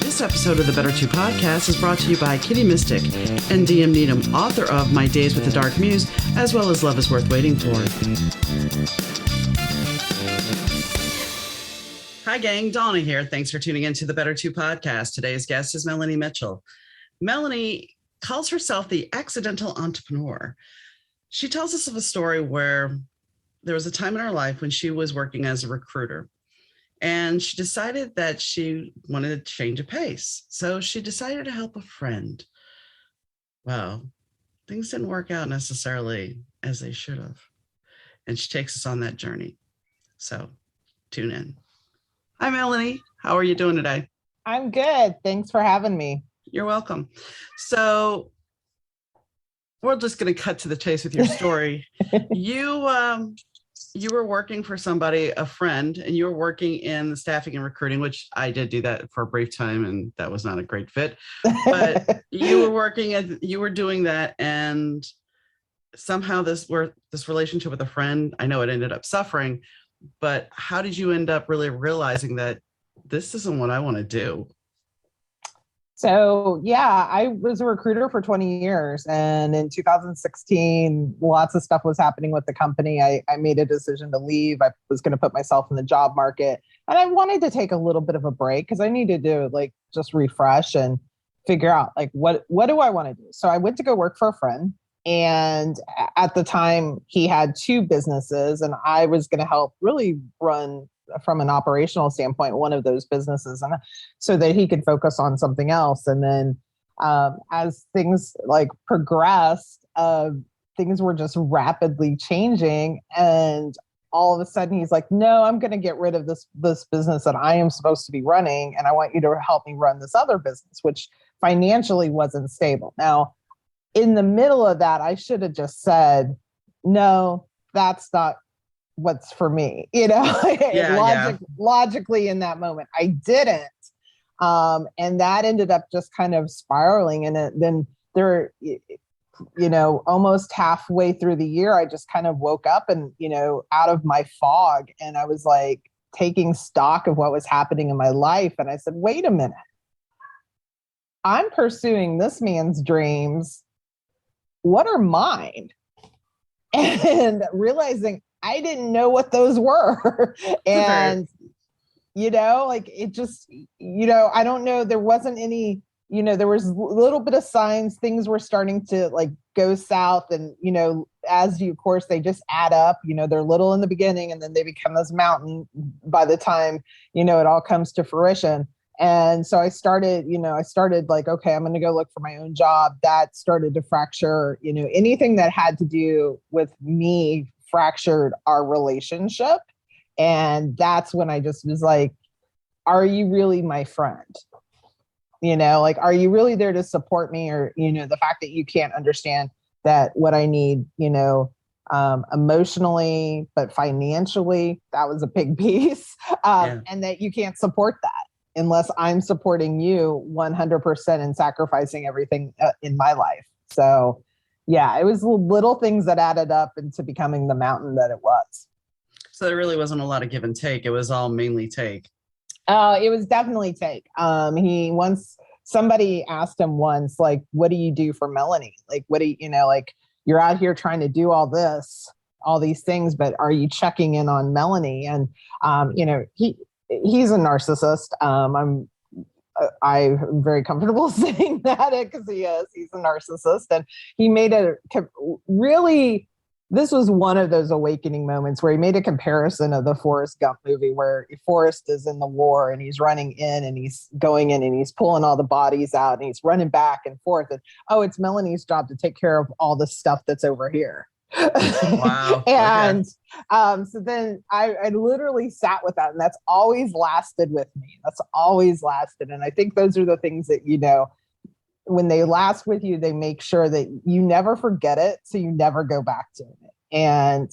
This episode of the Better 2 podcast is brought to you by Kitty Mystic and DM Needham, author of My Days with the Dark Muse, as well as Love is Worth Waiting For. Hi, gang. Donna here. Thanks for tuning in to the Better 2 podcast. Today's guest is Melanie Mitchell. Melanie calls herself the accidental entrepreneur. She tells us of a story where there was a time in her life when she was working as a recruiter. And she decided that she wanted to change a pace. So she decided to help a friend. Well, things didn't work out necessarily as they should have. And she takes us on that journey. So tune in. Hi, Melanie. How are you doing today? I'm good. Thanks for having me. You're welcome. So we're just going to cut to the chase with your story. You were working for somebody, a friend, and you were working in staffing and recruiting, which I did do that for a brief time, and that was not a great fit. But you were doing that, and somehow this relationship with a friend, I know it ended up suffering, but how did you end up really realizing that this isn't what I want to do? So, yeah, I was a recruiter for 20 years. And in 2016, lots of stuff was happening with the company. I made a decision to leave. I was going to put myself in the job market. And I wanted to take a little bit of a break because I needed to just refresh and figure out what do I want to do? So I went to go work for a friend. And at the time, he had two businesses, and I was going to help really run from an operational standpoint, one of those businesses, and so that he could focus on something else. And then as things progressed, things were just rapidly changing. And all of a sudden he's like, no, I'm going to get rid of this business that I am supposed to be running. And I want you to help me run this other business, which financially wasn't stable. Now, in the middle of that, I should have just said, no, that's not what's for me, logically in that moment. I didn't. And that ended up just kind of spiraling. And then there, almost halfway through the year, I just kind of woke up and, out of my fog, and I was taking stock of what was happening in my life. And I said, wait a minute, I'm pursuing this man's dreams. What are mine? And realizing I didn't know what those were. And, it just, I don't know. There wasn't any, there was a little bit of signs. Things were starting to go south. And, of course, they just add up, they're little in the beginning, and then they become this mountain by the time, it all comes to fruition. And so I started okay, I'm going to go look for my own job. That started to fracture, anything that had to do with me fractured our relationship. And that's when I just was like, are you really my friend? Are you really there to support me? Or, the fact that you can't understand that what I need, emotionally, but financially, that was a big piece. And that you can't support that unless I'm supporting you 100% and sacrificing everything in my life. So yeah, it was little things that added up into becoming the mountain that it was. So there really wasn't a lot of give and take. It was all mainly take. It was definitely take. Somebody asked him once, what do you do for Melanie? What do you, you're out here trying to do all these things, but are you checking in on Melanie? And, he's a narcissist. I'm very comfortable saying that because he's a narcissist, and he made this was one of those awakening moments where he made a comparison of the Forrest Gump movie, where Forrest is in the war and he's running in and he's going in and he's pulling all the bodies out and he's running back and forth. And, it's Melanie's job to take care of all the stuff that's over here. Wow. And so then I literally sat with that, and that's always lasted with me. And I think those are the things that, when they last with you, they make sure that you never forget it, so you never go back to it. And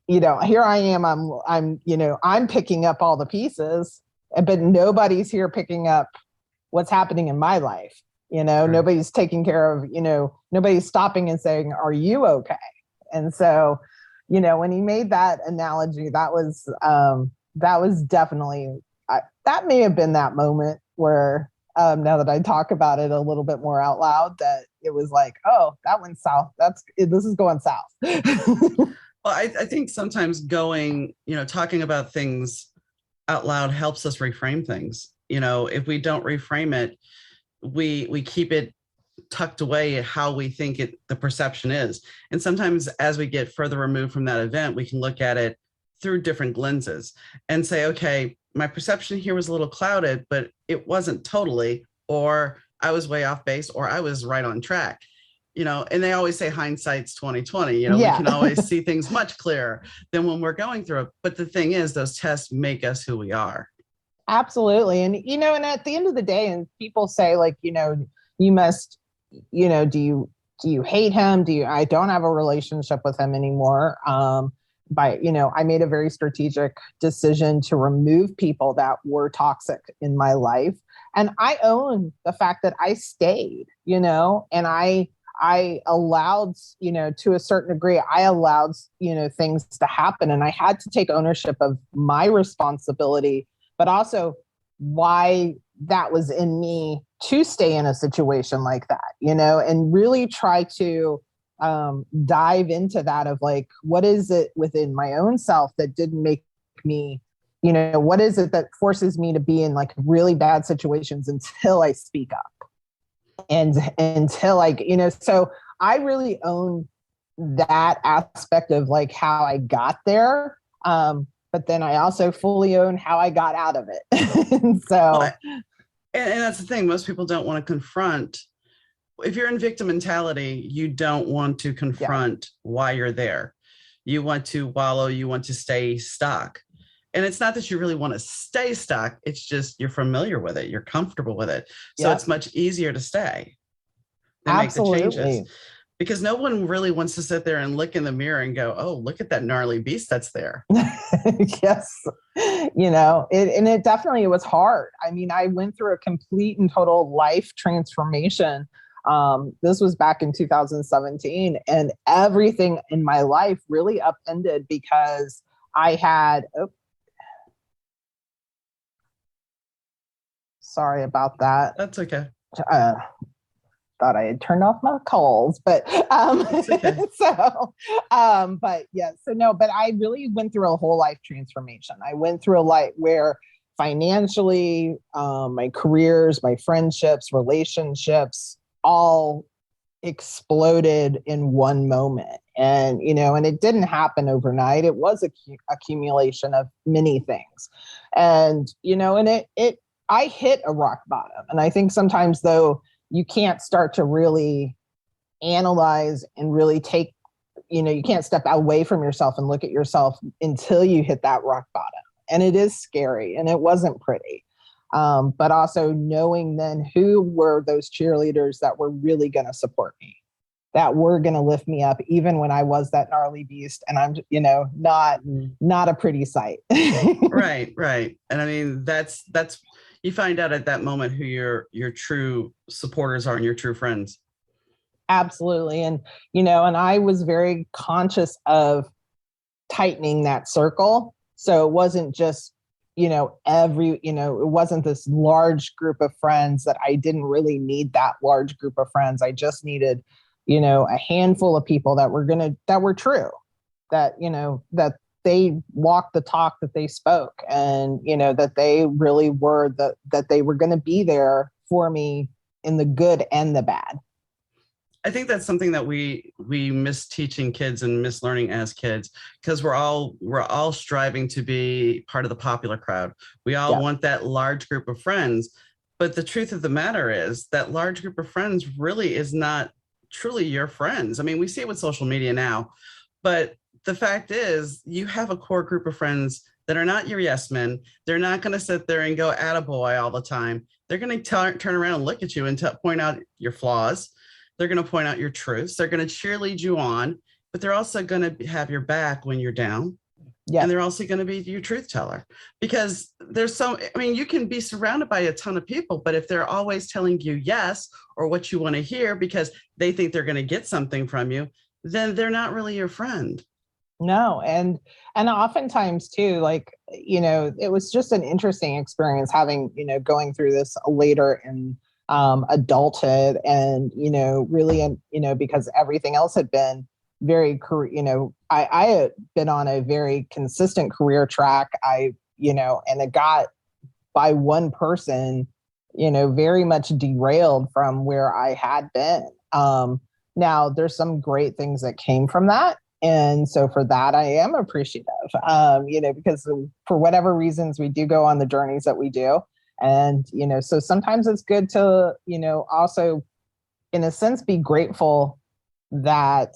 here I am, I'm picking up all the pieces, but nobody's here picking up what's happening in my life. Sure. Nobody's taking care of, nobody's stopping and saying, are you okay? And so, when he made that analogy, that was definitely, that may have been that moment where, now that I talk about it a little bit more out loud, that it was like, oh, that went south. This is going south. Well, I think sometimes talking about things out loud helps us reframe things. If we don't reframe it, we keep it tucked away how we think the perception is. And sometimes as we get further removed from that event, we can look at it through different lenses and say, okay, my perception here was a little clouded, but it wasn't totally, or I was way off base, or I was right on track. And they always say hindsight's 2020. We can always see things much clearer than when we're going through it. But the thing is, those tests make us who we are. Absolutely. And, and at the end of the day, and people say like, you must, do you hate him? I don't have a relationship with him anymore. I made a very strategic decision to remove people that were toxic in my life. And I own the fact that I stayed, and I allowed, to a certain degree, I allowed, things to happen. And I had to take ownership of my responsibility, but also why that was in me to stay in a situation like that, and really try to dive into that of like, what is it within my own self that didn't make me, what is it that forces me to be in like really bad situations until I speak up? And until so I really own that aspect of like how I got there. But then I also fully own how I got out of it. And that's the thing. Most people don't want to confront. If you're in victim mentality, you don't want to confront why you're there. You want to wallow, you want to stay stuck. And it's not that you really want to stay stuck. It's just you're familiar with it. You're comfortable with it. So it's much easier to stay than make the changes. Because no one really wants to sit there and look in the mirror and go, oh, look at that gnarly beast that's there. Yes. It definitely was hard. I mean, I went through a complete and total life transformation. This was back in 2017, and everything in my life really upended because I had, sorry about that. That's okay. Thought I had turned off my calls, but okay. But I really went through a whole life transformation. I went through a life where financially, my careers, my friendships, relationships, all exploded in one moment. And, and it didn't happen overnight. It was a accumulation of many things. And, I hit a rock bottom. And I think sometimes though, you can't start to really analyze and really take, you can't step away from yourself and look at yourself until you hit that rock bottom. And it is scary and it wasn't pretty. But also knowing then who were those cheerleaders that were really going to support me, that were going to lift me up, even when I was that gnarly beast and I'm, not a pretty sight. Right. And I mean, that's, you find out at that moment who your true supporters are and your true friends. Absolutely. And, and I was very conscious of tightening that circle. So it wasn't just, it wasn't this large group of friends that I didn't really need that large group of friends. I just needed, a handful of people that were true, that, that they walked the talk that they spoke, and, that they really were that they were going to be there for me in the good and the bad. I think that's something that we miss teaching kids and miss learning as kids, because we're all striving to be part of the popular crowd. We all want that large group of friends, but the truth of the matter is that large group of friends really is not truly your friends. I mean, we see it with social media now, but the fact is you have a core group of friends that are not your yes men. They're not going to sit there and go attaboy all the time. They're going to turn around and look at you and point out your flaws. They're going to point out your truths. They're going to cheerlead you on, but they're also going to have your back when you're down. Yeah. And they're also going to be your truth teller, because you can be surrounded by a ton of people, but if they're always telling you yes, or what you want to hear because they think they're going to get something from you, then they're not really your friend. No, and oftentimes too, like, it was just an interesting experience having, going through this later in adulthood, and really, and because everything else had been very career, I had been on a very consistent career track. And it got by one person, very much derailed from where I had been. Now there's some great things that came from that. And so for that, I am appreciative, because for whatever reasons, we do go on the journeys that we do. And, so sometimes it's good to, also, in a sense, be grateful that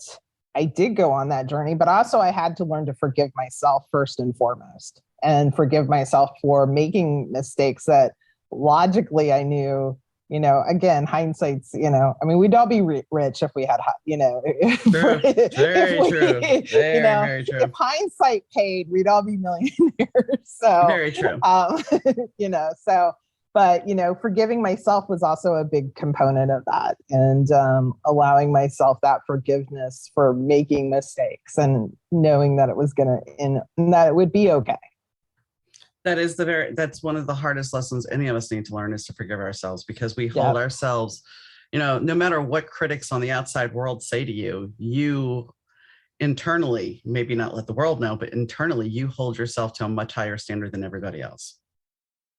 I did go on that journey, but also I had to learn to forgive myself first and foremost, and forgive myself for making mistakes that logically I knew, again, hindsight's, I mean, we'd all be rich if we had, True. Very true. Very true. If hindsight paid, we'd all be millionaires. So, very true. But, forgiving myself was also a big component of that, and allowing myself that forgiveness for making mistakes and knowing that it was going to, and that it would be okay. That's one of the hardest lessons any of us need to learn, is to forgive ourselves, because we hold ourselves, no matter what critics on the outside world say to you, you internally, maybe not let the world know, but internally you hold yourself to a much higher standard than everybody else.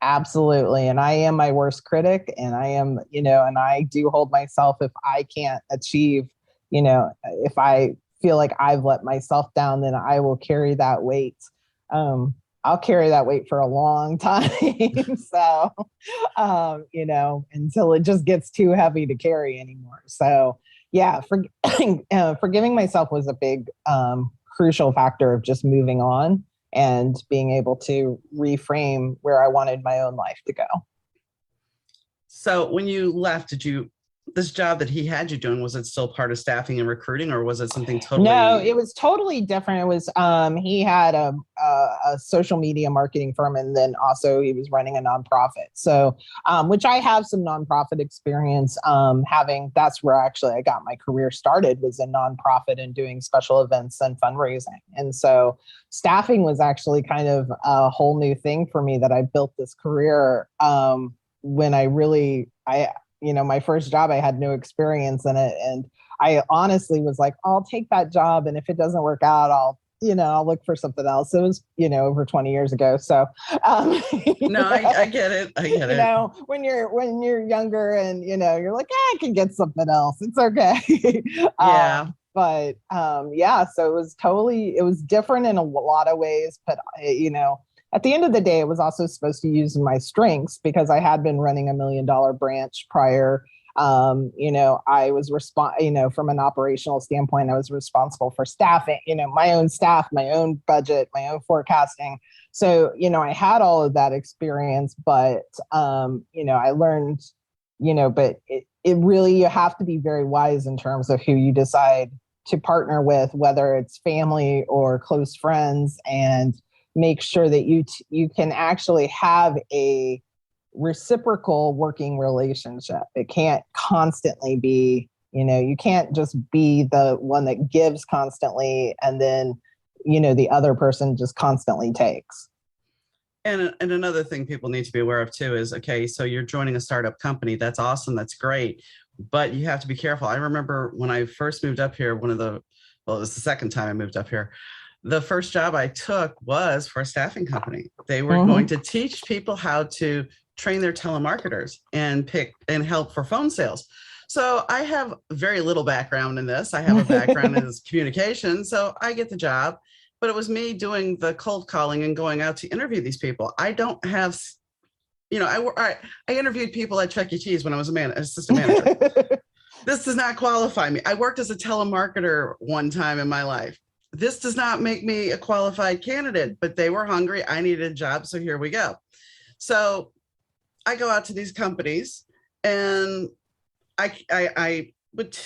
Absolutely. And I am my worst critic, and I am, and I do hold myself, if I can't achieve, if I feel like I've let myself down, then I will carry that weight. I'll carry that weight for a long time. So, until it just gets too heavy to carry anymore. So yeah, forgiving myself was a big, crucial factor of just moving on and being able to reframe where I wanted my own life to go. So when you left, this job that he had you doing, was it still part of staffing and recruiting, or was it something totally? No, it was totally different. It was, he had a social media marketing firm, and then also he was running a nonprofit. So, which I have some nonprofit experience, that's where actually I got my career started, was in nonprofit and doing special events and fundraising. And so staffing was actually kind of a whole new thing for me, that I built this career, when my first job, I had no experience in it. And I honestly was like, I'll take that job, and if it doesn't work out, I'll look for something else. It was, over 20 years ago. So, no, I get it. I get it. When you're younger, and, you're like, I can get something else. It's okay. Yeah. So it was different in a lot of ways, but, at the end of the day, it was also supposed to use my strengths, because I had been running $1 million branch prior. I was from an operational standpoint, I was responsible for staffing, my own staff, my own budget, my own forecasting. So, I had all of that experience, but, I learned, but it really, you have to be very wise in terms of who you decide to partner with, whether it's family or close friends, and make sure that you can actually have a reciprocal working relationship. It can't constantly be, you can't just be the one that gives constantly, and then, the other person just constantly takes. And another thing people need to be aware of too is, okay, so you're joining a startup company. That's awesome. That's great. But you have to be careful. I remember when I first moved up here, it was the second time I moved up here. The first job I took was for a staffing company. They were going to teach people how to train their telemarketers and help for phone sales. So I have very little background in this. I have a background in communication. So I get the job, but it was me doing the cold calling and going out to interview these people. I don't have, I interviewed people at Chuck E. Cheese when I was assistant manager. This does not qualify me. I worked as a telemarketer one time in my life. This does not make me a qualified candidate, but they were hungry. I needed a job. So here we go. So I go out to these companies, and I would,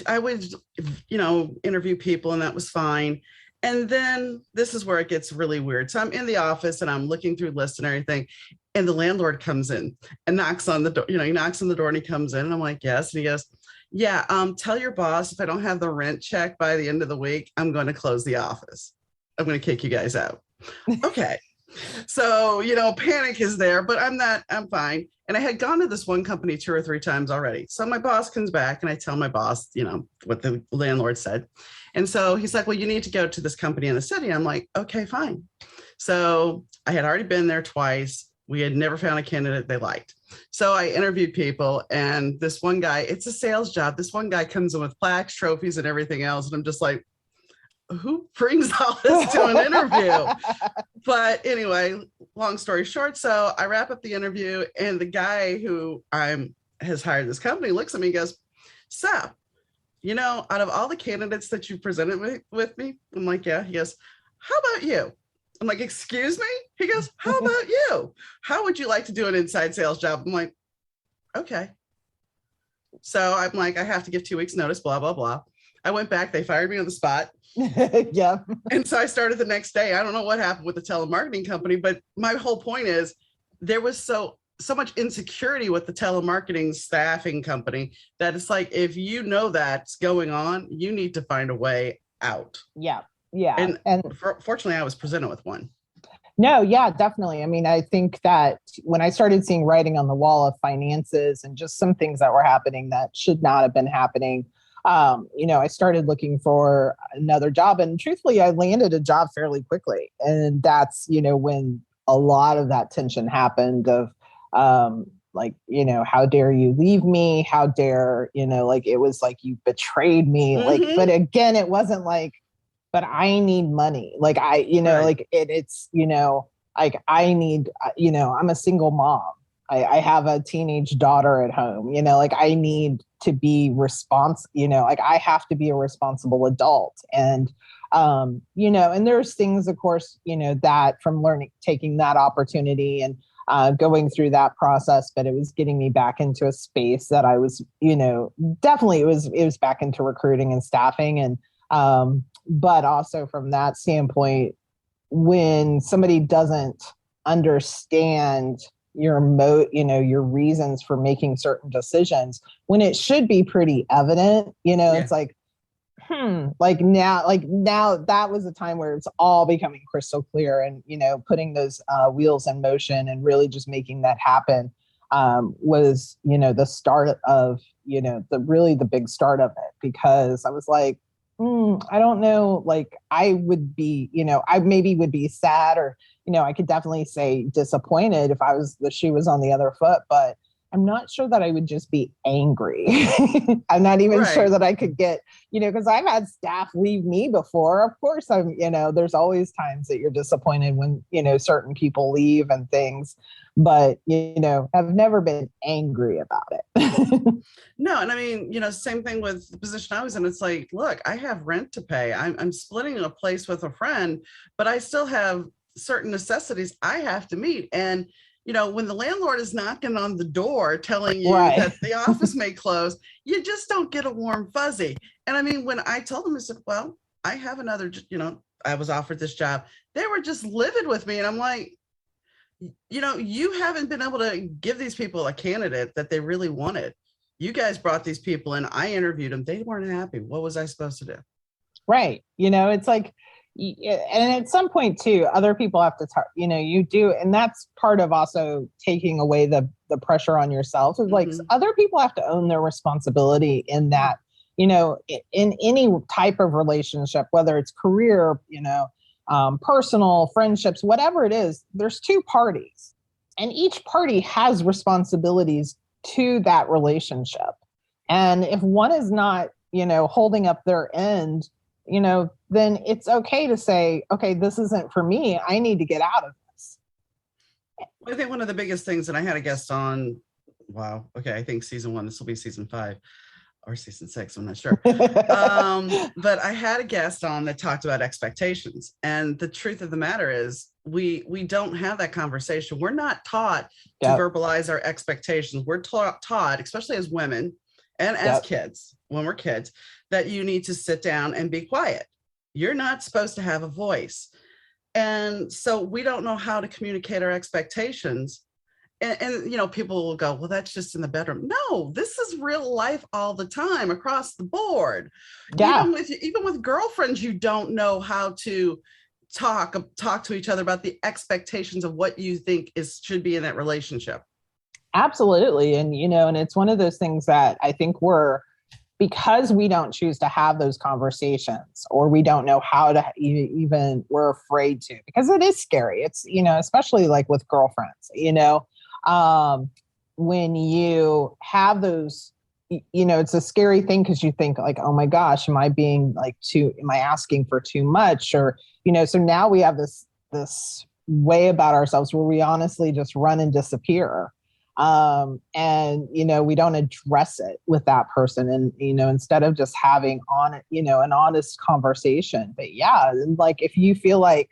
interview people, and that was fine. And then this is where it gets really weird. So I'm in the office, and I'm looking through lists and everything. And the landlord comes in and knocks on the door. He knocks on the door, and he comes in, and I'm like, yes. And he goes, yeah, tell your boss if I don't have the rent check by the end of the week, I'm going to close the office. I'm going to kick you guys out. Okay. So, panic is there, but I'm fine. And I had gone to this one company 2 or 3 times already. So my boss comes back and I tell my boss, what the landlord said. And so he's like, well, you need to go to this company in the city. I'm like, okay, fine. So I had already been there twice. We had never found a candidate they liked. So I interviewed people, and this one guy, it's a sales job. This one guy comes in with plaques, trophies, and everything else. And I'm just like, who brings all this to an interview? But anyway, long story short, so I wrap up the interview, and the guy who has hired this company looks at me and goes, so, out of all the candidates that you presented with me, I'm like, yeah. He goes, how about you? I'm like, excuse me? He goes, how about you? How would you like to do an inside sales job? I'm like, okay. So I'm like, I have to give 2 weeks notice, blah, blah, blah. I went back. They fired me on the spot. Yeah. And so I started the next day. I don't know what happened with the telemarketing company, but my whole point is there was so much insecurity with the telemarketing staffing company that it's like, if you know that's going on, you need to find a way out. Yeah. Yeah. And fortunately, I was presented with one. No, yeah, definitely. I mean, I think that when I started seeing writing on the wall of finances and just some things that were happening that should not have been happening, I started looking for another job, and truthfully, I landed a job fairly quickly. And that's, when a lot of that tension happened of, how dare you leave me? How dare, it was like you betrayed me. Mm-hmm. But again, it wasn't like, but I need money. Like Right. I need, I'm a single mom. I have a teenage daughter at home, I need to be I have to be a responsible adult. And, and there's things, of course, that from taking that opportunity and going through that process, but it was getting me back into a space that I was, definitely it was back into recruiting and staffing. And, but also from that standpoint, when somebody doesn't understand your your reasons for making certain decisions, when it should be pretty evident, it's like, now that was a time where it's all becoming crystal clear, and, putting those wheels in motion and really just making that happen was, the start of, the big start of it, because I was like, I don't know, like I would be, I maybe would be sad, or, I could definitely say disappointed if the shoe was on the other foot, but I'm not sure that I would just be angry. I'm not even sure that I could get, because I've had staff leave me before. Of course, there's always times that you're disappointed when, certain people leave and things, but, I've never been angry about it. No. And I mean, same thing with the position I was in. It's like, look, I have rent to pay. I'm splitting a place with a friend, but I still have certain necessities I have to meet. And, when the landlord is knocking on the door telling you that the office may close, you just don't get a warm fuzzy. And I mean, when I told them, I said, well, I have another, I was offered this job. They were just livid with me. And I'm like, you haven't been able to give these people a candidate that they really wanted. You guys brought these people in. I interviewed them. They weren't happy. What was I supposed to do? Right. It's like, and at some point too, other people have to, you do. And that's part of also taking away the pressure on yourself is like other people have to own their responsibility in that, in any type of relationship, whether it's career, personal friendships, whatever it is, there's 2 parties and each party has responsibilities to that relationship. And if one is not, holding up their end, then it's okay to say, okay, this isn't for me. I need to get out of this. I think one of the biggest things, and I had a guest on, wow, okay, I think season 1, this will be season 5 or season 6, I'm not sure. But I had a guest on that talked about expectations. And the truth of the matter is we don't have that conversation. We're not taught to verbalize our expectations. We're taught, especially as women and as kids, when we're kids, that you need to sit down and be quiet. You're not supposed to have a voice. And so we don't know how to communicate our expectations. And people will go, well, that's just in the bedroom. No, this is real life all the time across the board. Yeah. Even with girlfriends, you don't know how to talk to each other about the expectations of what you think should be in that relationship. Absolutely. And, and it's one of those things that I think because we don't choose to have those conversations, or we don't know how to even, we're afraid to, because it is scary. It's, especially like with girlfriends, when you have those, it's a scary thing, because you think like, oh my gosh, am I asking for too much? Or, so now we have this way about ourselves where we honestly just run and disappear. And, we don't address it with that person. And, instead of just having an honest conversation. But yeah, like if you feel like,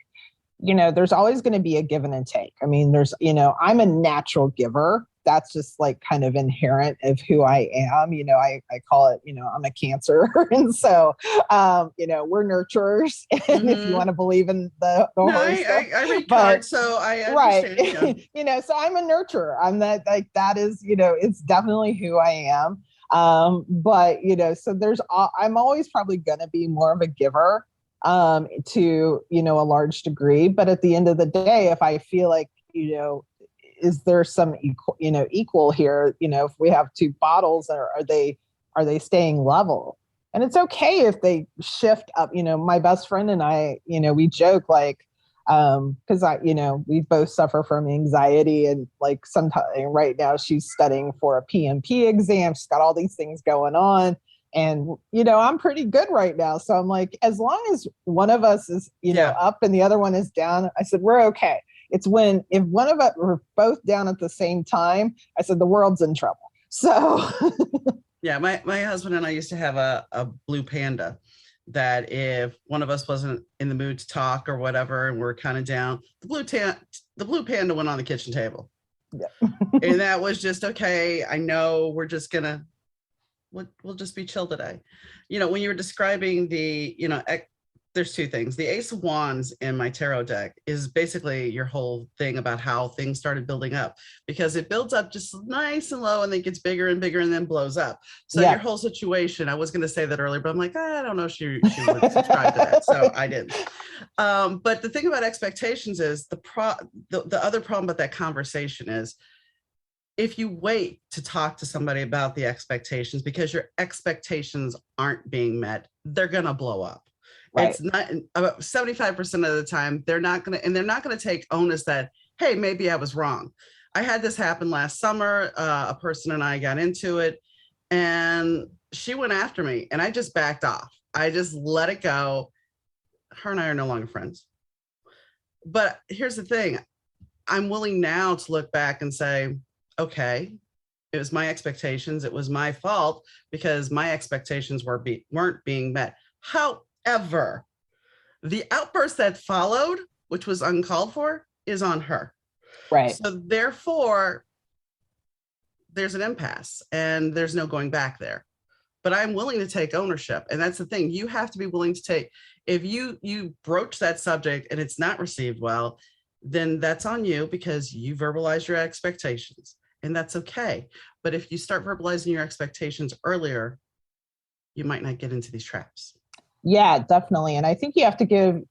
there's always going to be a give and take. I mean, I'm a natural giver. That's just like kind of inherent of who I am. I call it, I'm a Cancer. And so, we're nurturers. And if you want to believe in the no, horoscope, I read cards, so I understand. Right. So I'm a nurturer. I'm that is, it's definitely who I am. But, so I'm always probably going to be more of a giver to, a large degree. But at the end of the day, if I feel like, is there some equal here? If we have two bottles, are they staying level? And it's okay if they shift up. My best friend and I, we joke like, because we both suffer from anxiety, and like sometimes right now she's studying for a PMP exam. She's got all these things going on. And, I'm pretty good right now. So I'm like, as long as one of us is, up and the other one is down, I said, we're okay. It's if one of us were both down at the same time, I said, the world's in trouble. So. Yeah. My husband and I used to have a blue panda that if one of us wasn't in the mood to talk or whatever, and we're kind of down, the blue panda went on the kitchen table. Yeah. And that was just, okay, I know we're just we'll just be chill today. When you were describing there's two things. The Ace of Wands in my tarot deck is basically your whole thing about how things started building up, because it builds up just nice and low and then gets bigger and bigger and then blows up. So Your whole situation, I was going to say that earlier, but I'm like, I don't know if she would subscribe to that. So I didn't. But the thing about expectations is the other problem about that conversation is, if you wait to talk to somebody about the expectations because your expectations aren't being met, they're going to blow up. Right. It's not about 75% of the time. They're not going to take onus that, hey, maybe I was wrong. I had this happen last summer. A person and I got into it, and she went after me, and I just backed off. I just let it go. Her and I are no longer friends. But here's the thing. I'm willing now to look back and say, okay, it was my expectations. It was my fault because my expectations weren't being met. However, the outburst that followed, which was uncalled for, is on her. Right. So therefore, there's an impasse and there's no going back there. But I'm willing to take ownership. And that's the thing. You have to be willing to take, if you broach that subject and it's not received well, then that's on you because you verbalize your expectations. And that's okay. But if you start verbalizing your expectations earlier, you might not get into these traps. Yeah, definitely. And I think you have to give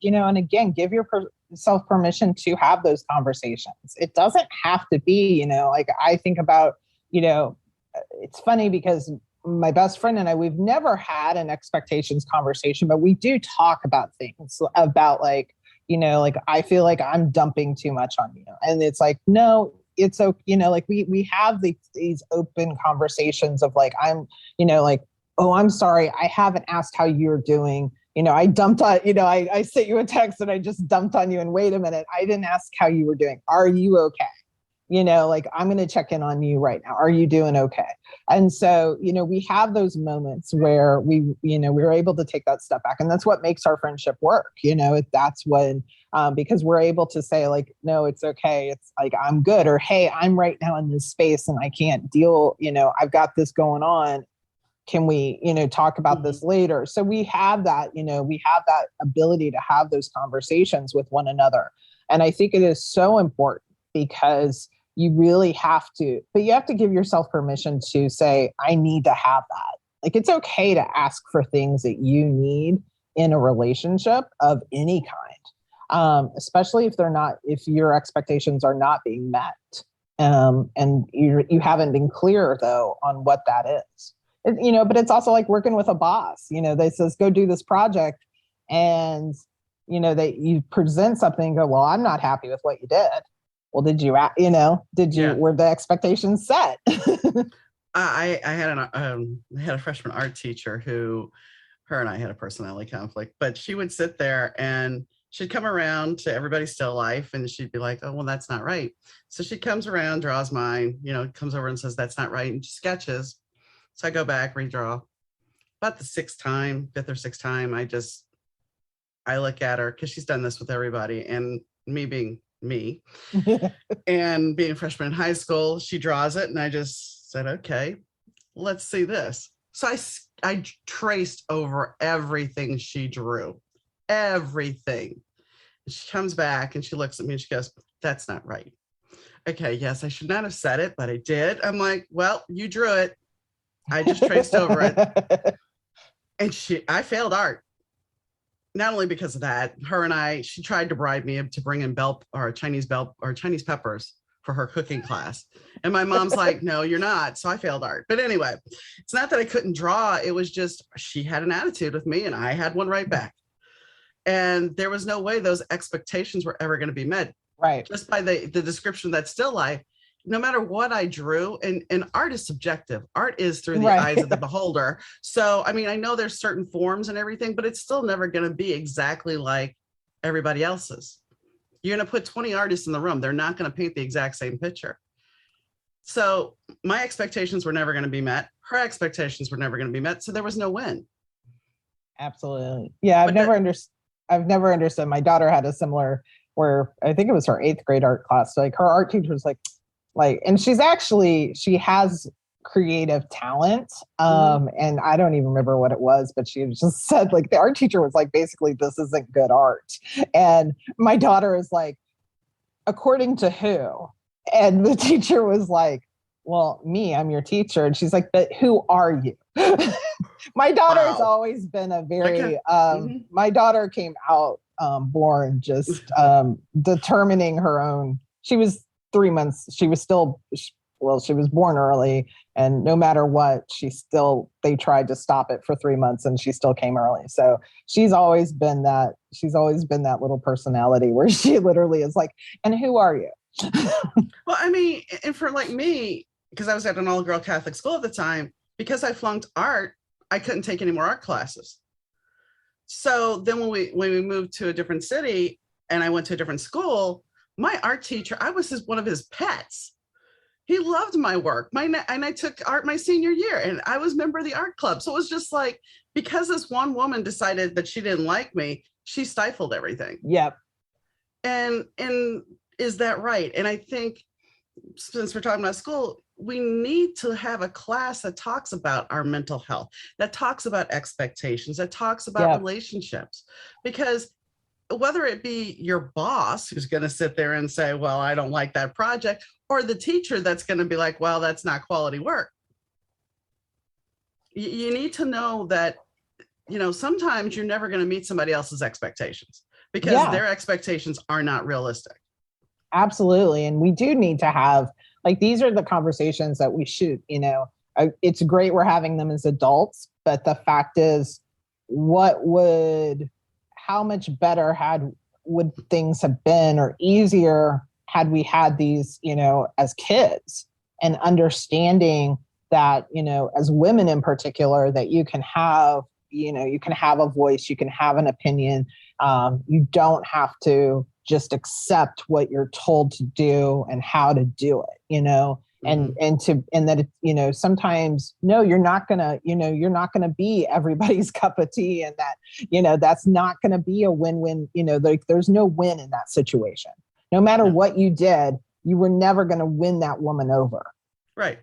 yourself permission to have those conversations. It doesn't have to be, like I think about, it's funny because my best friend and I, we've never had an expectations conversation, but we do talk about things about like, like I feel like I'm dumping too much on you. And it's like, no, it's okay. Like we have these open conversations of like, I'm, like, oh, I'm sorry, I haven't asked how you're doing. I dumped on, I sent you a text and I just dumped on you, and wait a minute, I didn't ask how you were doing. Are you okay? Like I'm going to check in on you right now. Are you doing okay? And so, we have those moments where we're able to take that step back, and that's what makes our friendship work. That's when, because we're able to say like, no, it's okay. It's like, I'm good. Or, hey, I'm right now in this space and I can't deal, I've got this going on. Can we, talk about this later? So we have that, we have that ability to have those conversations with one another. And I think it is so important because you really have to, but you have to give yourself permission to say, I need to have that. Like, it's okay to ask for things that you need in a relationship of any kind. especially if your expectations are not being met. And you haven't been clear though on what that is. But it's also like working with a boss, they says, go do this project. And, you present something and go, well, I'm not happy with what you did. Well, were the expectations set? I had a freshman art teacher who, her and I had a personality conflict, but she would sit there and she'd come around to everybody's still life and she'd be like, oh, well, that's not right. So she comes around, draws mine, comes over and says, that's not right. And she sketches. So I go back, redraw. About the fifth or sixth time, I look at her because she's done this with everybody. And me being me and being a freshman in high school, she draws it. And I just said, okay, let's see this. So I traced over everything she drew, everything. She comes back and she looks at me and she goes, that's not right. Okay, yes, I should not have said it, but I did. I'm like, well, you drew it. I just traced over it. And I failed art. Not only because of that, she tried to bribe me to bring in Chinese peppers for her cooking class. And my mom's like, no, you're not. So I failed art. But anyway, it's not that I couldn't draw. It was just, she had an attitude with me and I had one right back. And there was no way those expectations were ever going to be met. Right. Just by the description of that still life, no matter what I drew, and art is subjective. Art is through the eyes of the beholder. So, I mean, I know there's certain forms and everything, but it's still never going to be exactly like everybody else's. You're going to put 20 artists in the room. They're not going to paint the exact same picture. So my expectations were never going to be met. Her expectations were never going to be met. So there was no win. Absolutely. Yeah. I've never understood. My daughter had a similar, where I think it was her 8th grade art class. Like her art teacher was like, and she has creative talent. And I don't even remember what it was, but she just said, like, the art teacher was like, basically, this isn't good art. And my daughter is like, according to who? And the teacher was like, well, me, I'm your teacher. And she's like, but who are you? My daughter has always been a very, my daughter came out born just determining her own. She was 3 months. She was born early, and no matter what, they tried to stop it for 3 months and she still came early. So she's always been that little personality where she literally is like, and who are you? Well, I mean, and for like me, because I was at an all-girl Catholic school at the time, because I flunked art, I couldn't take any more art classes. So then when we moved to a different city and I went to a different school, my art teacher, I was one of his pets. He loved my work. And I took art my senior year and I was a member of the art club. So it was just like, because this one woman decided that she didn't like me, she stifled everything. Yep. And is that right? And I think since we're talking about school, we need to have a class that talks about our mental health, that talks about expectations, that talks about relationships, because whether it be your boss who's going to sit there and say, well, I don't like that project, or the teacher that's going to be like, well, that's not quality work. You need to know that, sometimes you're never going to meet somebody else's expectations because their expectations are not realistic. Absolutely. And we do need to have, these are the conversations that we should, it's great we're having them as adults, but the fact is, how much better would things have been, or easier had we had these, as kids, and understanding that, as women in particular, that you can have a voice, you can have an opinion. You don't have to just accept what you're told to do and how to do it, and that, sometimes, no, you're not gonna be everybody's cup of tea, and that, that's not gonna be a win-win, there's no win in that situation. No matter what you did, you were never gonna win that woman over. Right.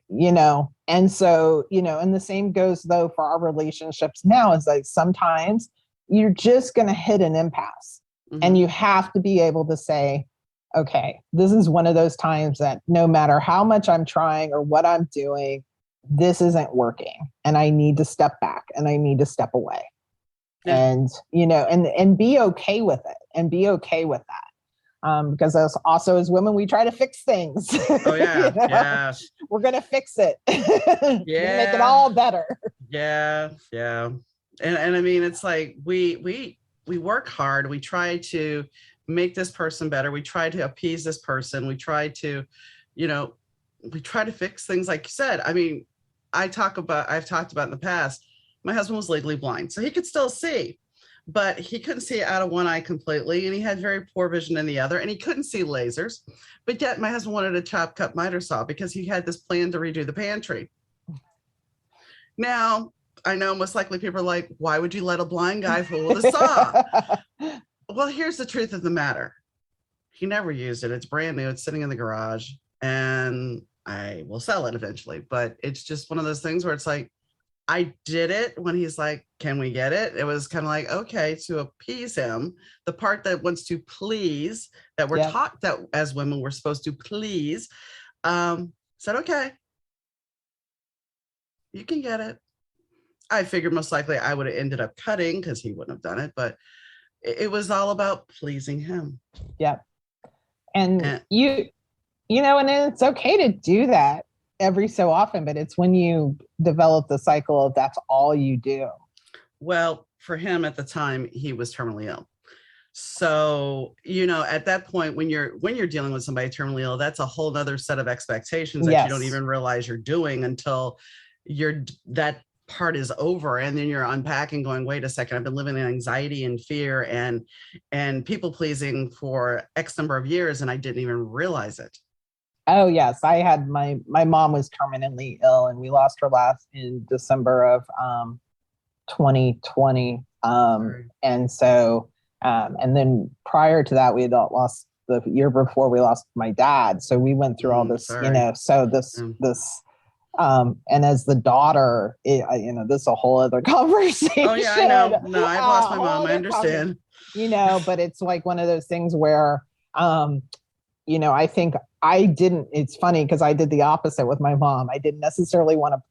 And so, and the same goes though for our relationships now, is like sometimes you're just gonna hit an impasse. And you have to be able to say, okay, this is one of those times that no matter how much I'm trying or what I'm doing, this isn't working. And I need to step back and I need to step away. Yeah. And be okay with it, and be okay with that. Because as women, we try to fix things. Oh yeah. Yeah. We're going to fix it. We're going to make it Yeah. all better. Yeah. Yeah. And I mean, it's like we work hard. We try to make this person better. We try to appease this person. We try to, you know, we try to fix things like you said. I mean, I've talked about in the past, my husband was legally blind, so he could still see, but he couldn't see out of one eye completely, and he had very poor vision in the other, and he couldn't see lasers. But yet my husband wanted a chop cut miter saw because he had this plan to redo the pantry. Now, I know most likely people are like, why would you let a blind guy fool with a saw? Well, here's the truth of the matter. He never used it. It's brand new. It's sitting in the garage, and I will sell it eventually. But it's just one of those things where it's like, I did it when he's like, can we get it? It was kind of like, okay, to appease him, the part that wants to please, that we're taught that as women, we're supposed to please, said, okay, you can get it. I figured most likely I would have ended up cutting because he wouldn't have done it, but it was all about pleasing him. Yeah. And you know, and it's okay to do that every so often, but it's when you develop the cycle of that's all you do. Well, for him at the time, he was terminally ill. So, you know, at that point, when you're dealing with somebody terminally ill, that's a whole other set of expectations that you don't even realize you're doing until that part is over, and then you're unpacking going, wait a second, I've been living in anxiety and fear and people pleasing for X number of years, and I didn't even realize it. Oh yes, I had my mom was terminally ill, and we lost her last in December of 2020. And so and then prior to that, we had lost the year before we lost my dad. So we went through all this, you know. So this and as the daughter, you know, this is a whole other conversation. Oh yeah, I know. No, I've lost my mom. I understand. You know, but it's like one of those things where, you know, I think it's funny because I did the opposite with my mom. I didn't necessarily want to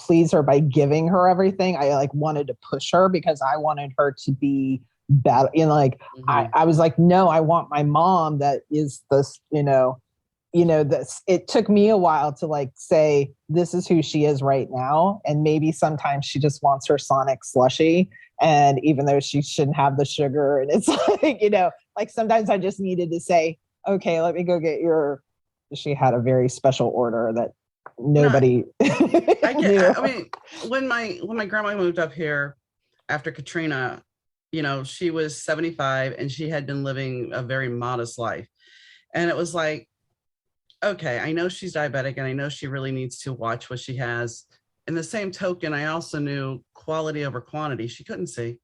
please her by giving her everything. I like wanted to push her because I wanted her to be better. You know, like I was like, no, I want my mom that is this, you know, this. It took me a while to like say, this is who she is right now. And maybe sometimes she just wants her Sonic slushie. And even though she shouldn't have the sugar, and it's like, you know, like sometimes I just needed to say, okay, let me go get she had a very special order that nobody I mean, when my grandma moved up here after Katrina, you know, she was 75 and she had been living a very modest life. And it was like, okay, I know she's diabetic and I know she really needs to watch what she has. In the same token, I also knew quality over quantity. She couldn't see.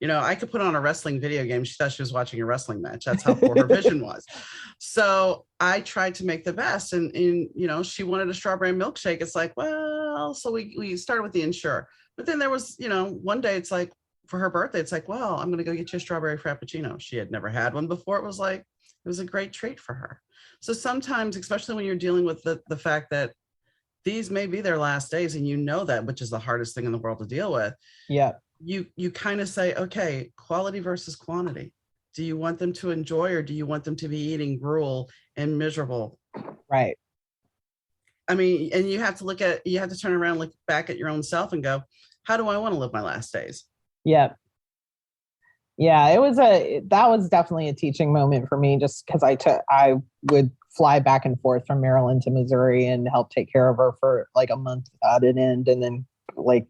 You know, I could put on a wrestling video game. She thought she was watching a wrestling match. That's how poor her vision was. So I tried to make the best. And you know, she wanted a strawberry milkshake. It's like, well, so we started with the Ensure. But then there was, you know, one day it's like, for her birthday, it's like, well, I'm going to go get you a strawberry frappuccino. She had never had one before. It was a great treat for her. So sometimes, especially when you're dealing with the fact that these may be their last days, and you know that, which is the hardest thing in the world to deal with. Yeah. You kind of say, okay, quality versus quantity. Do you want them to enjoy, or do you want them to be eating gruel and miserable? Right. I mean, and you have to turn around, look back at your own self and go, how do I want to live my last days? Yeah. Yeah, that was definitely a teaching moment for me, just because I would fly back and forth from Maryland to Missouri and help take care of her for like a month at an end. And then like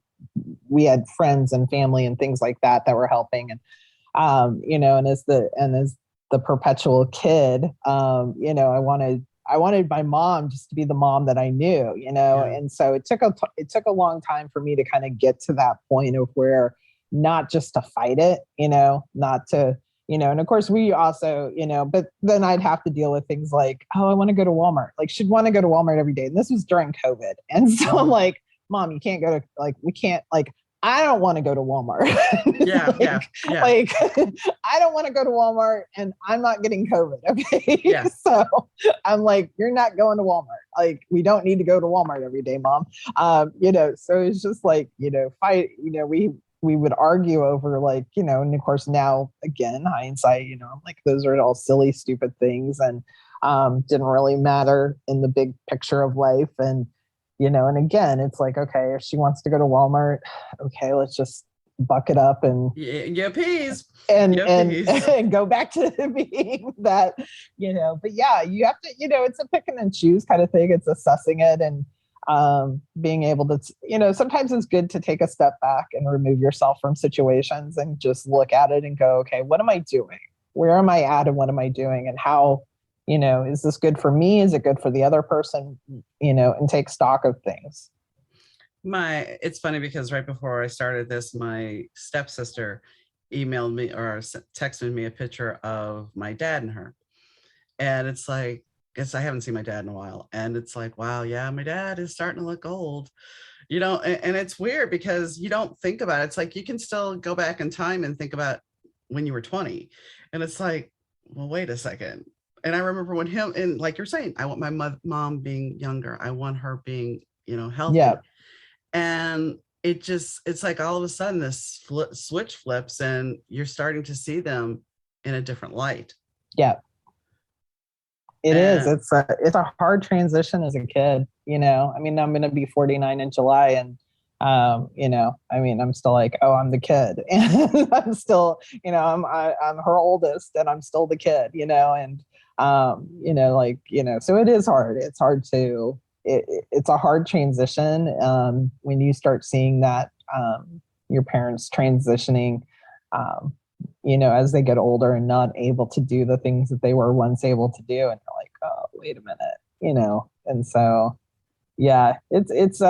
we had friends and family and things like that were helping. And, you know, and as the perpetual kid, you know, I wanted my mom just to be the mom that I knew, you know? Yeah. And so it took a long time for me to kind of get to that point of where, not just to fight it, you know, not to, you know, and of course we also, you know, but then I'd have to deal with things like, oh, I want to go to Walmart. Like she'd want to go to Walmart every day. And this was during COVID. And so I'm like, Mom, you can't go to, like, we can't, like, I don't want to go to Walmart. Yeah. Like, I don't want to go to Walmart and I'm not getting COVID. Okay. Yeah. So I'm like, you're not going to Walmart. Like, we don't need to go to Walmart every day, Mom. You know, so it's just like, you know, fight, you know, we would argue over like, you know, and of course now again, hindsight, you know, I'm like, those are all silly, stupid things and didn't really matter in the big picture of life. And, you know, and again, it's like, okay, if she wants to go to Walmart, okay, let's just buck it up and yeah, peas. and Yeah, and peas. and go back to being that, you know. But yeah, you have to, you know, it's a picking and choose kind of thing. It's assessing it and being able to, you know, sometimes it's good to take a step back and remove yourself from situations and just look at it and go, okay, what am I doing? Where am I at and what am I doing? And how, you know, is this good for me? Is it good for the other person? You know, and take stock of things. It's funny because right before I started this, my stepsister emailed me or texted me a picture of my dad and her. And it's like, guess I haven't seen my dad in a while. And it's like, wow, yeah, my dad is starting to look old, you know, and it's weird because you don't think about it. It's like you can still go back in time and think about when you were 20. And it's like, well, wait a second. And I remember when him, and like you're saying, I want my mom being younger. I want her being, you know, healthy. Yeah. And it's like all of a sudden this switch flips and you're starting to see them in a different light. Yeah. It is. It's a hard transition as a kid, you know. I mean, I'm going to be 49 in July, and you know, I mean, I'm still like, oh, I'm the kid, and I'm still, you know, I'm her oldest, and I'm still the kid, you know, and you know, like, you know, so it is hard. It's hard to. It's a hard transition when you start seeing that your parents transitioning. You know, as they get older and not able to do the things that they were once able to do. And you're like, oh, wait a minute, you know? And so, yeah, it's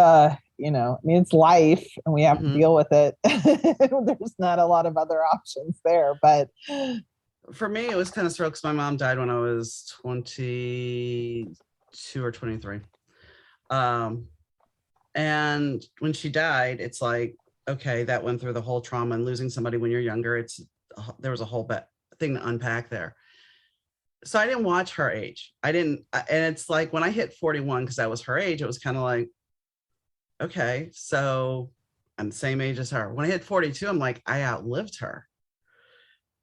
you know, I mean, it's life and we have to deal with it. There's not a lot of other options there, but. For me, it was kind of strokes. My mom died when I was 22 or 23. And when she died, it's like, okay, that went through the whole trauma and losing somebody when you're younger. There was a whole thing to unpack there. So I didn't watch her age. And it's like when I hit 41, because that was her age, it was kind of like, okay, so I'm the same age as her. When I hit 42, I'm like, I outlived her.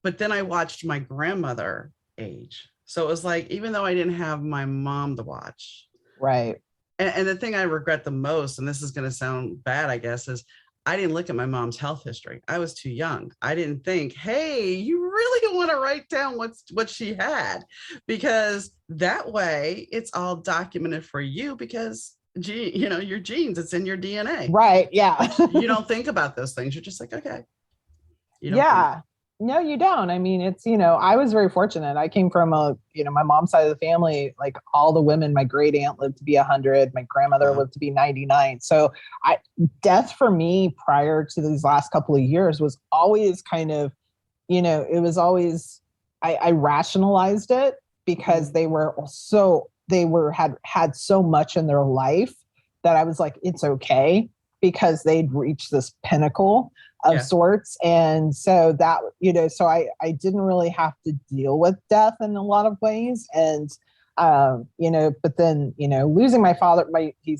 But then I watched my grandmother age. So it was like, even though I didn't have my mom to watch. Right. And the thing I regret the most, and this is going to sound bad, I guess, is I didn't look at my mom's health history. I was too young. I didn't think, hey, you really want to write down what she had, because that way it's all documented for you because, you know, your genes, it's in your DNA. Right. Yeah. You don't think about those things. You're just like, okay. You don't think. No, you don't. I mean, it's, you know, I was very fortunate. I came from you know, my mom's side of the family, like all the women, my great aunt lived to be 100. My grandmother lived to be 99. So death for me prior to these last couple of years was always kind of, you know, it was always, I rationalized it because they had so much in their life that I was like, it's okay because they'd reached this pinnacle of sorts. And so that, you know, so I didn't really have to deal with death in a lot of ways. And, you know, but then, you know, losing my father, he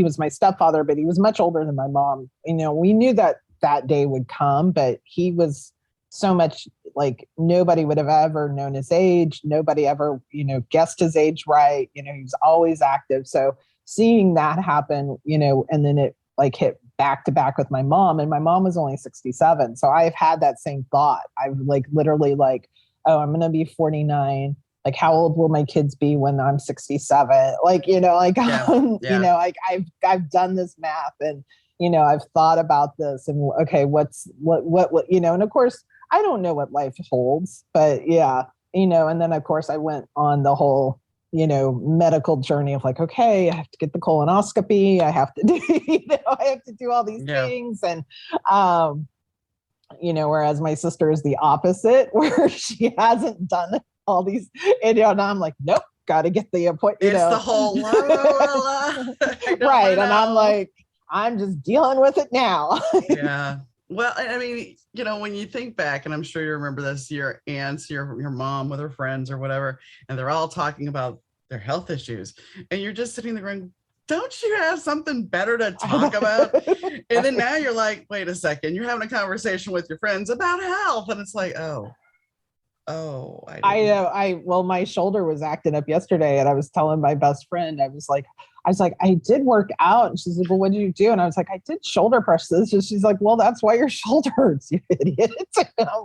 was my stepfather, but he was much older than my mom. You know, we knew that day would come, but he was so much like nobody would have ever known his age. Nobody ever, you know, guessed his age right. You know, he was always active. So seeing that happen, you know, and then it like hit back to back with my mom, and my mom was only 67. So I've had that same thought. I've like literally like, oh, I'm going to be 49. Like, how old will my kids be when I'm 67? Like, you know, like, you know, like I've done this math and, you know, I've thought about this and okay, what, you know, and of course I don't know what life holds, but yeah, you know, and then of course I went on the whole, you know, medical journey of like, okay, I have to get the colonoscopy. I have to do, you know, I have to do all these things. And, you know, whereas my sister is the opposite, where she hasn't done all these, and, you know, and I'm like, nope, got to get the appointment. It's the whole right. And I'm like, I'm just dealing with it now. Yeah. Well, I mean, you know, when you think back, and I'm sure you remember this, your aunts, your mom with her friends or whatever, and they're all talking about their health issues, and you're just sitting there going, don't you have something better to talk about? And then now you're like, wait a second, you're having a conversation with your friends about health. And it's like, I know. Well, my shoulder was acting up yesterday, and I was telling my best friend, I was like, I did work out. And she's like, well, what did you do? And I was like, I did shoulder presses. And she's like, well, that's why your shoulder hurts, you idiot. And I'm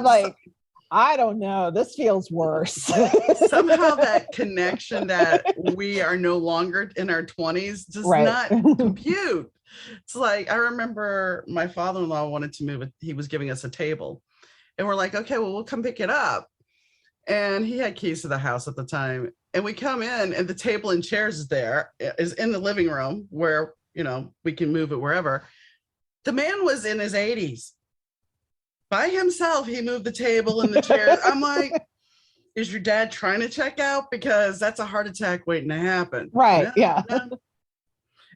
like, I don't know. This feels worse. Somehow that connection that we are no longer in our 20s does not compute. It's like, I remember my father-in-law wanted to move. He was giving us a table. And we're like, okay, well, we'll come pick it up. And he had keys to the house at the time. And we come in and the table and chairs is in the living room where, we can move it wherever. The man was in his 80s. By himself, he moved the table and the chairs. I'm like, is your dad trying to check out? Because that's a heart attack waiting to happen. Right. Yeah.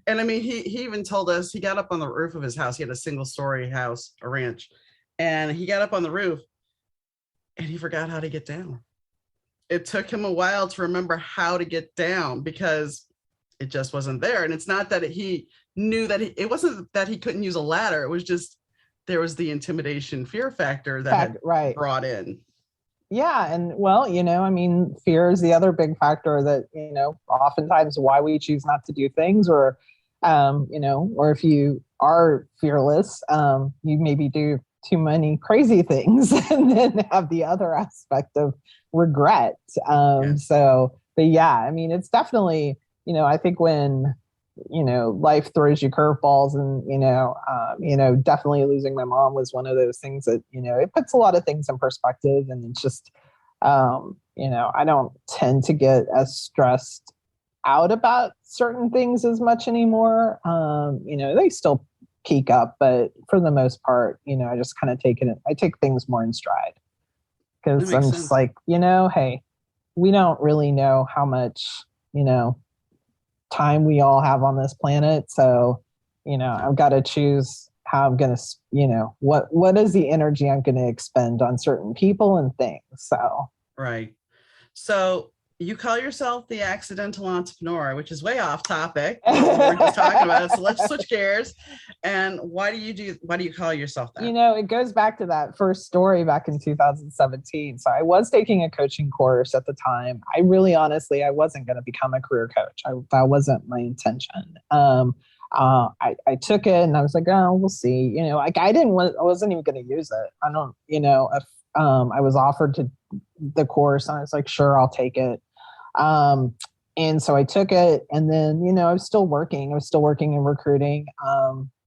And I mean, he even told us, he got up on the roof of his house. He had a single story house, a ranch. And he got up on the roof and he forgot how to get down. It took him a while to remember how to get down because it just wasn't there. And it's not that he knew that it wasn't that he couldn't use a ladder. It was just, there was the intimidation fear factor that brought in. Yeah. And well, I mean, fear is the other big factor that, oftentimes why we choose not to do things or if you are fearless, you maybe do too many crazy things and then have the other aspect of regret. So, but yeah, I mean, it's definitely, I think when, life throws you curveballs and, definitely losing my mom was one of those things that, it puts a lot of things in perspective and it's just, I don't tend to get as stressed out about certain things as much anymore. They still peak up, but for the most part, I just kind of I take things more in stride because I'm just like, hey, we don't really know how much, time we all have on this planet. So, I've got to choose how I'm going to, what is the energy I'm going to expend on certain people and things. So, right. So you call yourself the accidental entrepreneur, which is way off topic. We're just talking about it. So let's switch gears. And why do you call yourself that? It goes back to that first story back in 2017. So I was taking a coaching course at the time. I really, honestly, I wasn't going to become a career coach. That wasn't my intention. I took it and I was like, oh, we'll see. I wasn't even going to use it. I don't, if I was offered to the course and I was like, sure, I'll take it. And so I took it and then, I was still working in recruiting.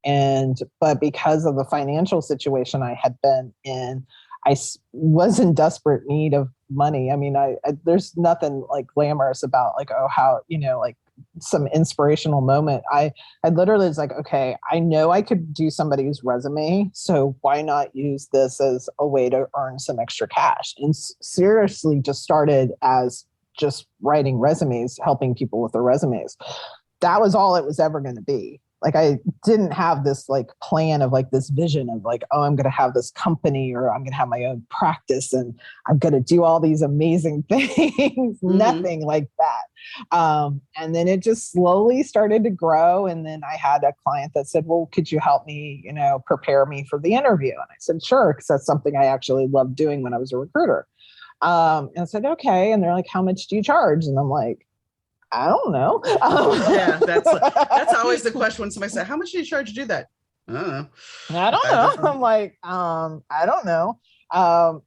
But because of the financial situation I had been in, I was in desperate need of money. I mean, there's nothing like glamorous about like, oh, how, like some inspirational moment. I literally was like, okay, I know I could do somebody's resume. So why not use this as a way to earn some extra cash? And seriously just started as just writing resumes, helping people with their resumes. That was all it was ever going to be. Like, I didn't have this like plan of like this vision of like, oh, I'm going to have this company or I'm going to have my own practice and I'm going to do all these amazing things. Mm-hmm. Nothing like that. And then it just slowly started to grow. And then I had a client that said, well, could you help me, prepare me for the interview? And I said, sure. Because that's something I actually loved doing when I was a recruiter. And I said, okay. And they're like, how much do you charge? And I'm like, I don't know. Yeah, that's always the question when somebody says, how much do you charge to do that? I don't know. I'm like, I don't know.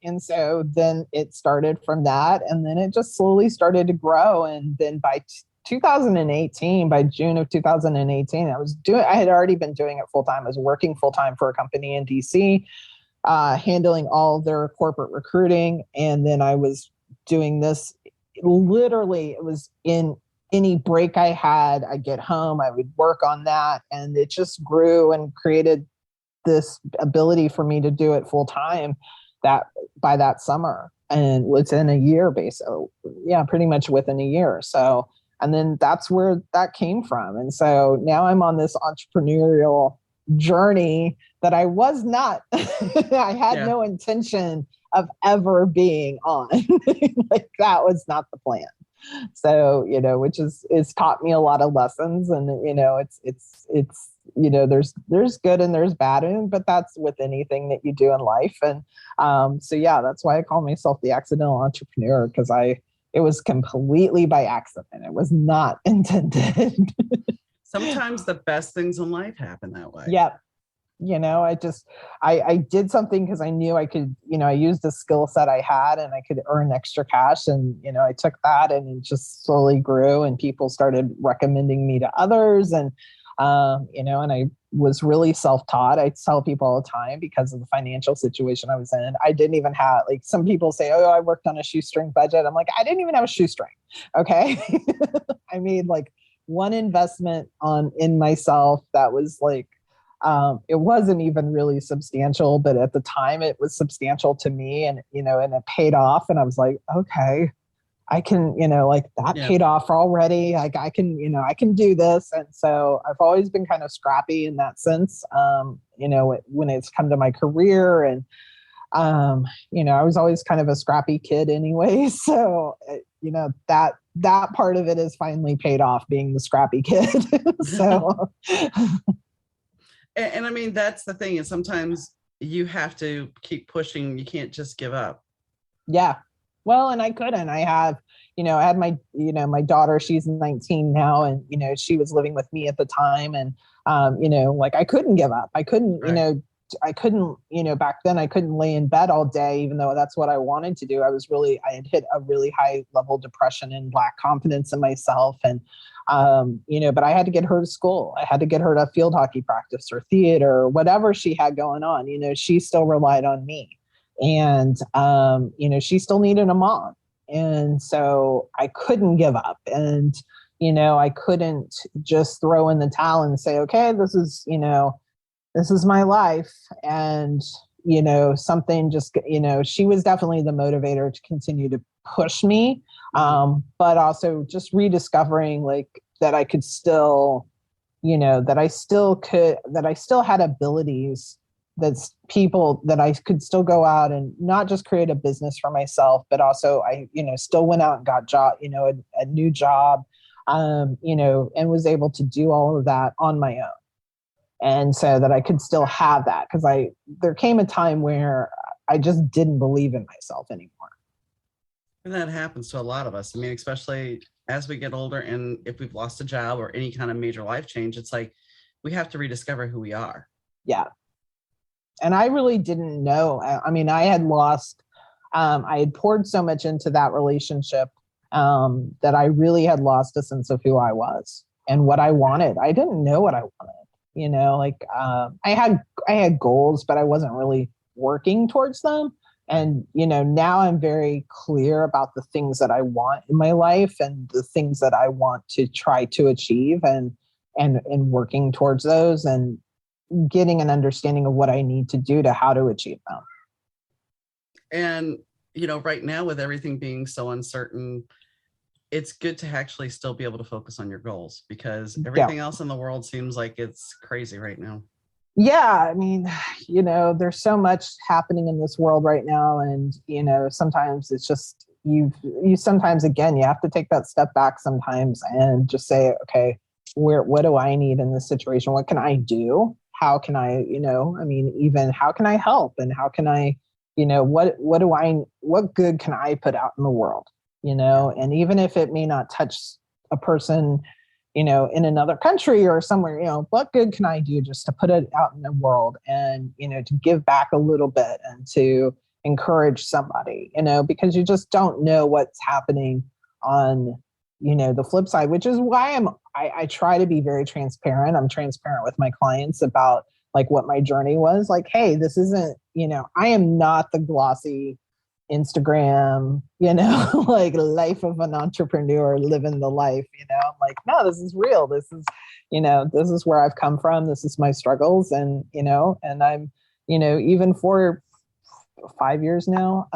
And so then it started from that. And then it just slowly started to grow. And then by 2018, by June of 2018, I had already been doing it full time. I was working full time for a company in DC, handling all of their corporate recruiting. And then I was doing this, literally, it was in any break I had, I'd get home, I would work on that. And it just grew and created this ability for me to do it full time by that summer. And within a year, basically, pretty much within a year. So, and then that's where that came from. And so now I'm on this entrepreneurial journey that I was not, I had no intention of ever being on. Like, that was not the plan. So, which is taught me a lot of lessons. And, it's, there's good and there's bad in it, but that's with anything that you do in life. And so, yeah, that's why I call myself the accidental entrepreneur, because it was completely by accident. It was not intended. Sometimes the best things in life happen that way. Yeah. I did something because I knew I could, I used the skill set I had and I could earn extra cash. And, I took that and it just slowly grew and people started recommending me to others. And, and I was really self-taught. I tell people all the time, because of the financial situation I was in, I didn't even have, like, some people say, oh, I worked on a shoestring budget. I'm like, I didn't even have a shoestring. Okay. I made like one investment in myself that was like, it wasn't even really substantial, but at the time it was substantial to me, and, and it paid off. And I was like, okay, I can, like that paid off already. Like I can, I can do this. And so I've always been kind of scrappy in that sense. When it's come to my career, and, I was always kind of a scrappy kid anyway. So, that part of it is finally paid off, being the scrappy kid. So. And I mean, that's the thing, is sometimes you have to keep pushing. You can't just give up. Yeah. Well, and I couldn't. I had my daughter, she's 19 now, and, she was living with me at the time. And, like I couldn't give up. I couldn't, Right. I couldn't, back then I couldn't lay in bed all day, even though that's what I wanted to do. I had hit a really high level depression and lack confidence in myself. And, but I had to get her to school. I had to get her to field hockey practice or theater or whatever she had going on. She still relied on me. And, she still needed a mom. And so I couldn't give up. And, I couldn't just throw in the towel and say, okay, this is my life. And, something just, she was definitely the motivator to continue to push me. But also just rediscovering, like, that I could still, that I still had abilities, that's people that I could still go out and not just create a business for myself, but also I, still went out and got a new job, and was able to do all of that on my own. And so that I could still have that, because there came a time where I just didn't believe in myself anymore. And that happens to a lot of us. I mean, especially as we get older, and if we've lost a job or any kind of major life change, it's like we have to rediscover who we are. Yeah. And I really didn't know. I mean, I had poured so much into that relationship, that I really had lost a sense of who I was and what I wanted. I didn't know what I wanted, I had goals, but I wasn't really working towards them. And, now I'm very clear about the things that I want in my life and the things that I want to try to achieve, and working towards those, and getting an understanding of what I need to do to how to achieve them. And, right now, with everything being so uncertain, it's good to actually still be able to focus on your goals, because everything else in the world seems like it's crazy right now. Yeah. I mean, there's so much happening in this world right now. And, sometimes it's just, you sometimes, again, you have to take that step back sometimes and just say, okay, what do I need in this situation? What can I do? How can I, even how can I help? And how can I, what good can I put out in the world? And even if it may not touch a person, in another country or somewhere, what good can I do just to put it out in the world, and, to give back a little bit and to encourage somebody, because you just don't know what's happening on, the flip side, which is why I try to be very transparent. I'm transparent with my clients about, like, what my journey was. Like, hey, this isn't, I am not the glossy Instagram, like life of an entrepreneur, living the life, I'm like, no, this is real. This is, this is where I've come from. This is my struggles. And, and I'm, even for 5 years now,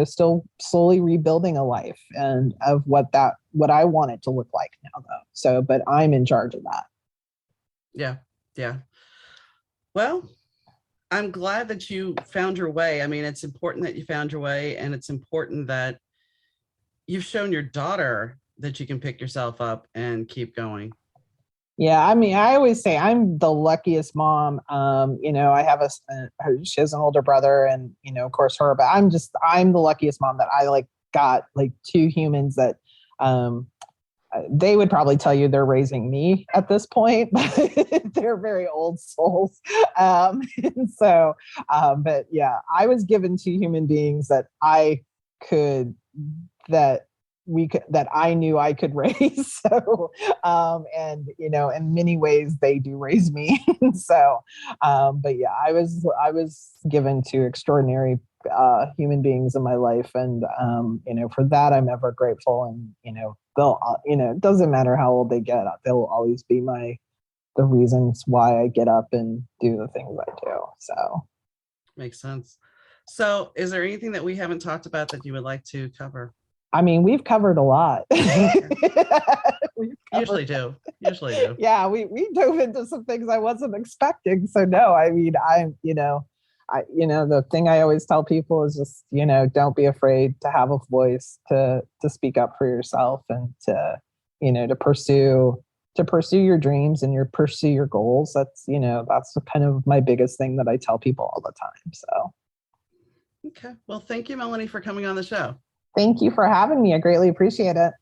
still slowly rebuilding a life, and of what I want it to look like now, though. So, but I'm in charge of that. Yeah. Yeah. Well, I'm glad that you found your way. I mean, it's important that you found your way, and it's important that you've shown your daughter that you can pick yourself up and keep going. Yeah, I mean, I always say I'm the luckiest mom. I have she has an older brother, and of course her, but I'm the luckiest mom that I got two humans that um, they would probably tell you they're raising me at this point. They're very old souls. And so, but yeah, I was given two human beings that could, that that I knew I could raise. So, and in many ways they do raise me. So, but yeah, I was given two extraordinary human beings in my life, and for that I'm ever grateful. And they'll it doesn't matter how old they get, they'll always be the reasons why I get up and do the things I do. So makes sense. So is there anything that we haven't talked about that you would like to cover? I mean, we've covered a lot. Usually do. Yeah, we dove into some things I wasn't expecting. So no, I mean, the thing I always tell people is just, don't be afraid to have a voice, to speak up for yourself, and to pursue your dreams and pursue your goals. That's kind of my biggest thing that I tell people all the time. So. Okay. Well, thank you, Melanie, for coming on the show. Thank you for having me. I greatly appreciate it.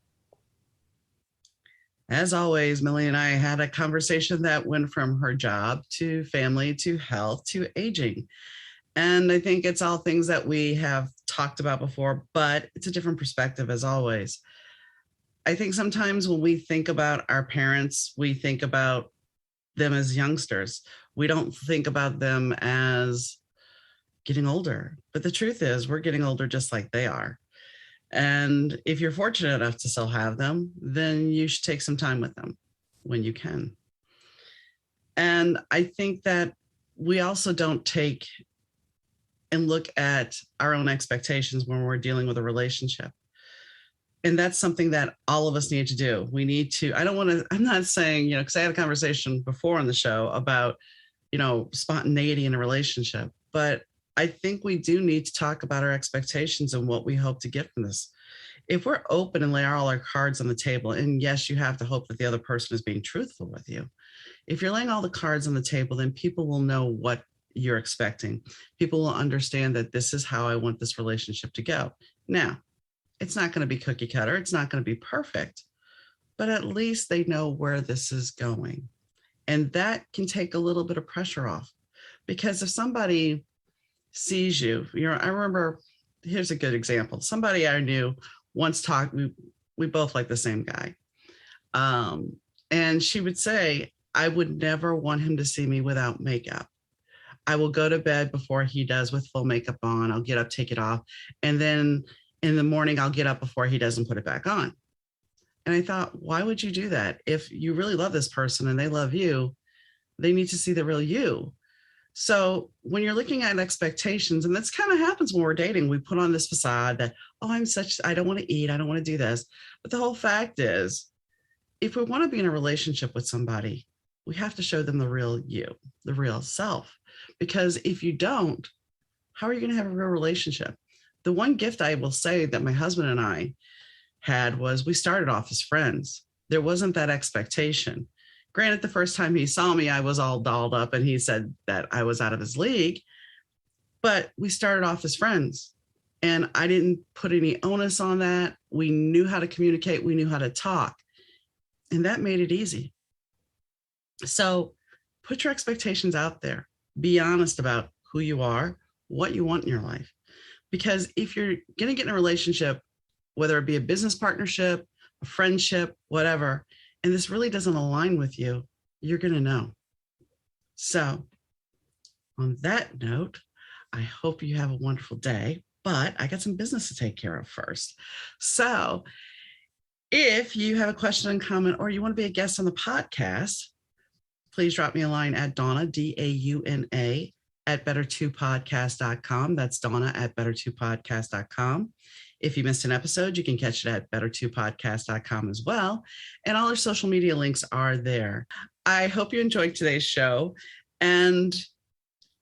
As always, Melanie and I had a conversation that went from her job to family to health to aging. And I think it's all things that we have talked about before, but it's a different perspective as always. I think sometimes when we think about our parents, we think about them as youngsters. We don't think about them as getting older. But the truth is, we're getting older just like they are. And if you're fortunate enough to still have them, then you should take some time with them when you can. And I think that we also don't take and look at our own expectations when we're dealing with a relationship. And that's something that all of us need to do. We need to, I'm not saying, because I had a conversation before on the show about, spontaneity in a relationship, but I think we do need to talk about our expectations and what we hope to get from this. If we're open and lay all our cards on the table, and yes, you have to hope that the other person is being truthful with you. If you're laying all the cards on the table, then people will know what you're expecting. People will understand that this is how I want this relationship to go. Now, it's not going to be cookie cutter. It's not going to be perfect, but at least they know where this is going. And that can take a little bit of pressure off, because if somebody sees you, I remember, here's a good example. Somebody I knew once talked, we both like the same guy. And she would say, I would never want him to see me without makeup. I will go to bed before he does with full makeup on. I'll get up, take it off. And then in the morning, I'll get up before he does and put it back on. And I thought, why would you do that? If you really love this person and they love you, they need to see the real you. So when you're looking at expectations, and that's kind of happens when we're dating, we put on this facade that, I don't want to eat, I don't want to do this. But the whole fact is, if we want to be in a relationship with somebody, we have to show them the real you, the real self. Because if you don't, how are you going to have a real relationship? The one gift I will say that my husband and I had was we started off as friends. There wasn't that expectation. Granted, the first time he saw me, I was all dolled up and he said that I was out of his league, but we started off as friends and I didn't put any onus on that. We knew how to communicate. We knew how to talk, and that made it easy. So put your expectations out there. Be honest about who you are, what you want in your life. Because if you're going to get in a relationship, whether it be a business partnership, a friendship, whatever, and this really doesn't align with you, you're going to know. So on that note, I hope you have a wonderful day, but I got some business to take care of first. So if you have a question and comment, or you want to be a guest on the podcast, please drop me a line at Donna, DAUNA, at better2podcast.com. That's Donna at better2podcast.com. If you missed an episode, you can catch it at better2podcast.com as well. And all our social media links are there. I hope you enjoyed today's show. And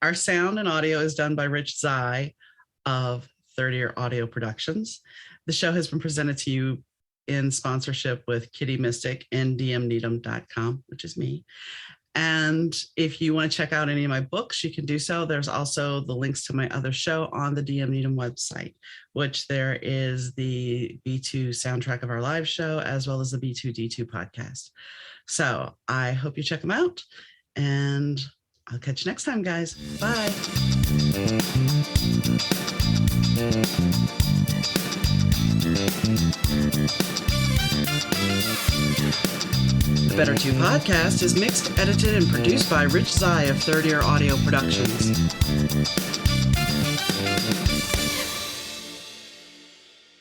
our sound and audio is done by Rich Zai of Third Ear Audio Productions. The show has been presented to you in sponsorship with Kitty Mystic and dmneedham.com, which is me. And if you want to check out any of my books, you can do so. There's also the links to my other show on the DM Needham website, which there is the B2 soundtrack of our live show, as well as the B2D2 podcast. So I hope you check them out, and I'll catch you next time, guys. Bye. The Better 2 podcast is mixed, edited, and produced by Rich Zai of Third Ear Audio Productions.